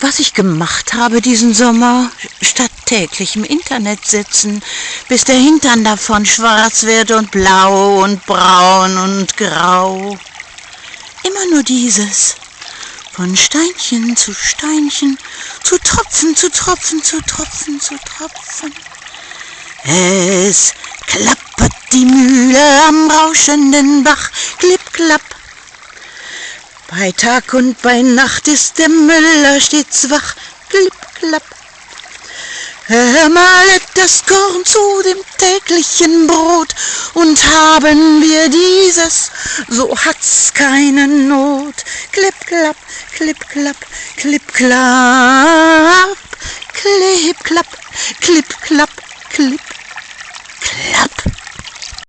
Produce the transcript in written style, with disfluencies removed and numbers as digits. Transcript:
was ich gemacht habe diesen Sommer, statt täglich im Internet sitzen, bis der Hintern davon schwarz wird und blau und braun und grau. Immer nur dieses, von Steinchen, zu Tropfen, zu Tropfen, zu Tropfen, zu Tropfen. Es klappert die Mühle am rauschenden Bach, klipp, klapp. Bei Tag und bei Nacht ist der Müller stets wach, klipp, klapp. Er malet das Korn zu dem täglichen Brot, und haben wir dieses, so hat's keine Not. Klipp, klapp, klipp, klapp, klipp, klapp, klipp, klapp, klipp, klapp, klipp, klapp.